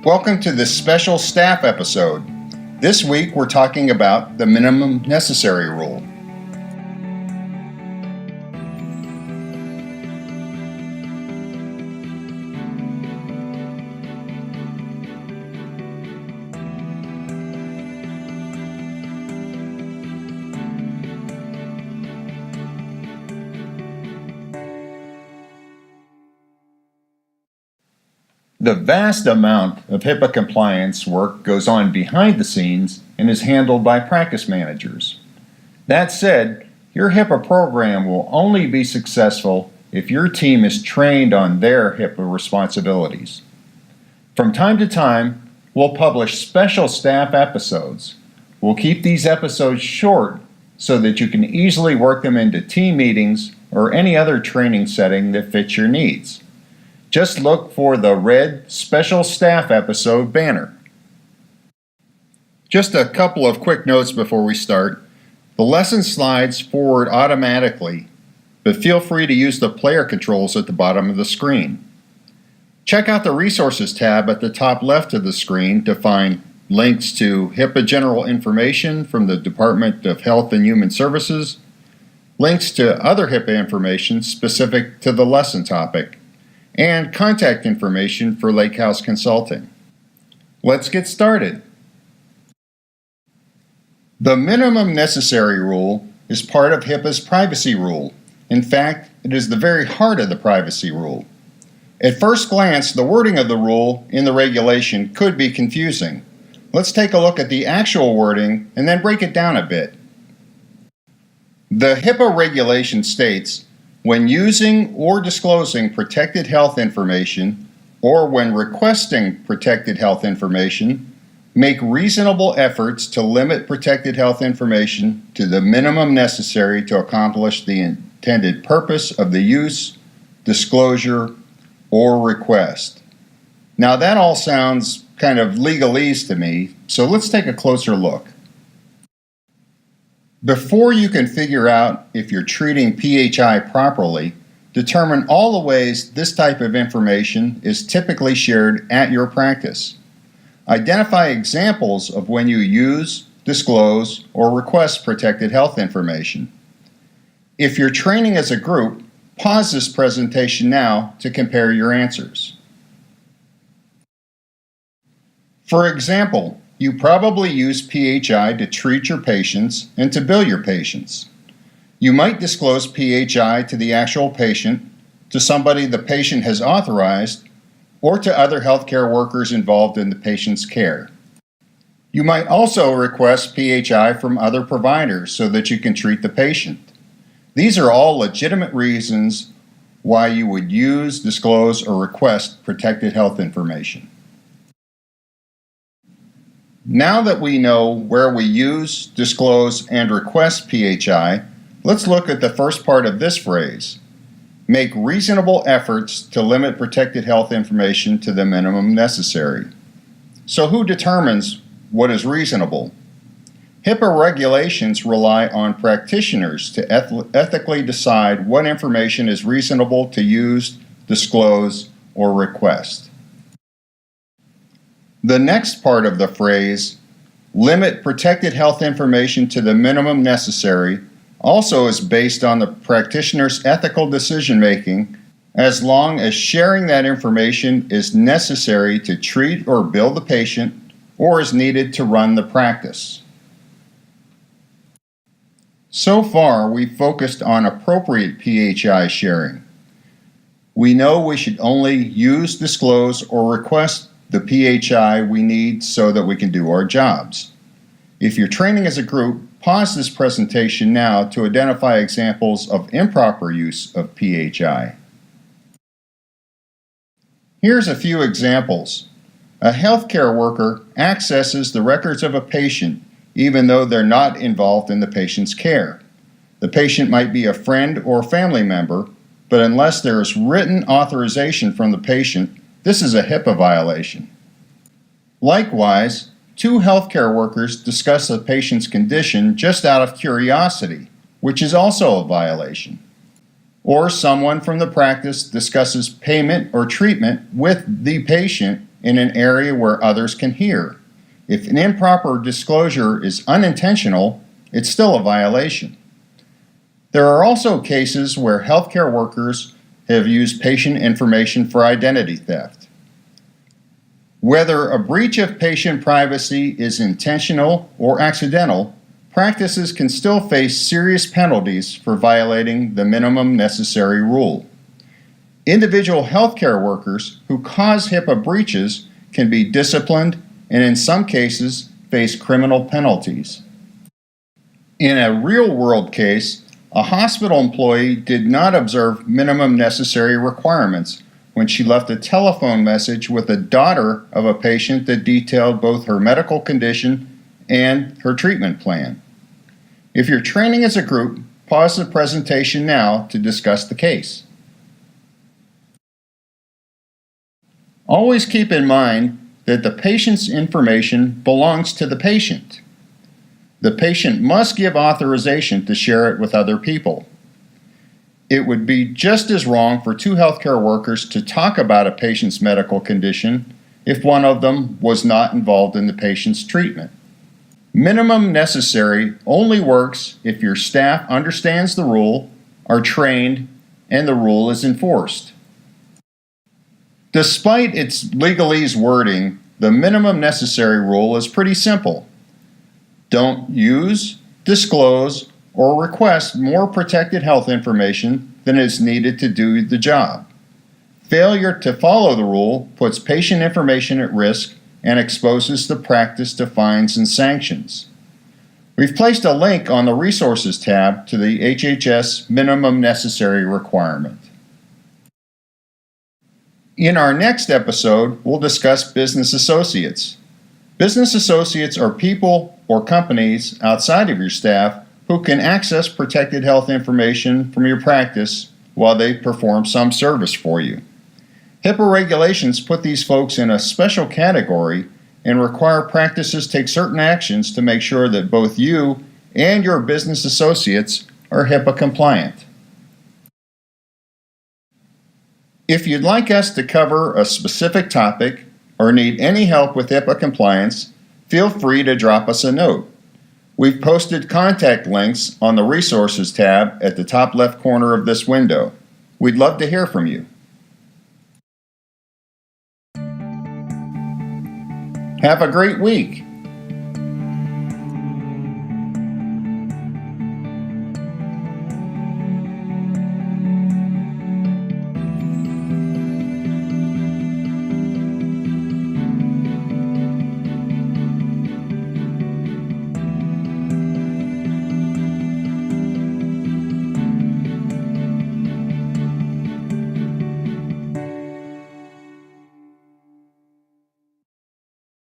Welcome to this special staff episode. This week we're talking about the minimum necessary rule. The vast amount of HIPAA compliance work goes on behind the scenes and is handled by practice managers. That said, your HIPAA program will only be successful if your team is trained on their HIPAA responsibilities. From time to time, we'll publish special staff episodes. We'll keep these episodes short so that you can easily work them into team meetings or any other training setting that fits your needs. Just look for the red Special Staff Episode banner. Just a couple of quick notes before we start. The lesson slides forward automatically, but feel free to use the player controls at the bottom of the screen. Check out the Resources tab at the top left of the screen to find links to HIPAA general information from the Department of Health and Human Services, links to other HIPAA information specific to the lesson topic, and contact information for Lake House Consulting. Let's get started. The minimum necessary rule is part of HIPAA's privacy rule. In fact, it is the very heart of the privacy rule. At first glance, the wording of the rule in the regulation could be confusing. Let's take a look at the actual wording and then break it down a bit. The HIPAA regulation states, when using or disclosing protected health information, or when requesting protected health information, make reasonable efforts to limit protected health information to the minimum necessary to accomplish the intended purpose of the use, disclosure, or request. Now that all sounds kind of legalese to me, so let's take a closer look. Before you can figure out if you're treating PHI properly, determine all the ways this type of information is typically shared at your practice. Identify examples of when you use, disclose, or request protected health information. If you're training as a group, pause this presentation now to compare your answers. For example, you probably use PHI to treat your patients and to bill your patients. You might disclose PHI to the actual patient, to somebody the patient has authorized, or to other healthcare workers involved in the patient's care. You might also request PHI from other providers so that you can treat the patient. These are all legitimate reasons why you would use, disclose, or request protected health information. Now that we know where we use, disclose, and request PHI, let's look at the first part of this phrase. Make reasonable efforts to limit protected health information to the minimum necessary. So who determines what is reasonable? HIPAA regulations rely on practitioners to ethically decide what information is reasonable to use, disclose, or request. The next part of the phrase, limit protected health information to the minimum necessary, also is based on the practitioner's ethical decision-making as long as sharing that information is necessary to treat or bill the patient or is needed to run the practice. So far, we've focused on appropriate PHI sharing. We know we should only use, disclose, or request the PHI we need so that we can do our jobs. If you're training as a group, pause this presentation now to identify examples of improper use of PHI. Here's a few examples. A healthcare worker accesses the records of a patient even though they're not involved in the patient's care. The patient might be a friend or family member, but unless there is written authorization from the patient, this is a HIPAA violation. Likewise, two healthcare workers discuss a patient's condition just out of curiosity, which is also a violation. Or someone from the practice discusses payment or treatment with the patient in an area where others can hear. If an improper disclosure is unintentional, it's still a violation. There are also cases where healthcare workers have used patient information for identity theft. Whether a breach of patient privacy is intentional or accidental, practices can still face serious penalties for violating the minimum necessary rule. Individual healthcare workers who cause HIPAA breaches can be disciplined and in some cases face criminal penalties. In a real-world case, a hospital employee did not observe minimum necessary requirements when she left a telephone message with a daughter of a patient that detailed both her medical condition and her treatment plan. If you're training as a group, pause the presentation now to discuss the case. Always keep in mind that the patient's information belongs to the patient. The patient must give authorization to share it with other people. It would be just as wrong for two healthcare workers to talk about a patient's medical condition if one of them was not involved in the patient's treatment. Minimum necessary only works if your staff understands the rule, are trained, and the rule is enforced. Despite its legalese wording, the minimum necessary rule is pretty simple. Don't use, disclose, or request more protected health information than is needed to do the job. Failure to follow the rule puts patient information at risk and exposes the practice to fines and sanctions. We've placed a link on the Resources tab to the HHS minimum necessary requirement. In our next episode, we'll discuss business associates. Business associates are people or companies outside of your staff who can access protected health information from your practice while they perform some service for you. HIPAA regulations put these folks in a special category and require practices take certain actions to make sure that both you and your business associates are HIPAA compliant. If you'd like us to cover a specific topic or need any help with HIPAA compliance, feel free to drop us a note. We've posted contact links on the Resources tab at the top left corner of this window. We'd love to hear from you. Have a great week.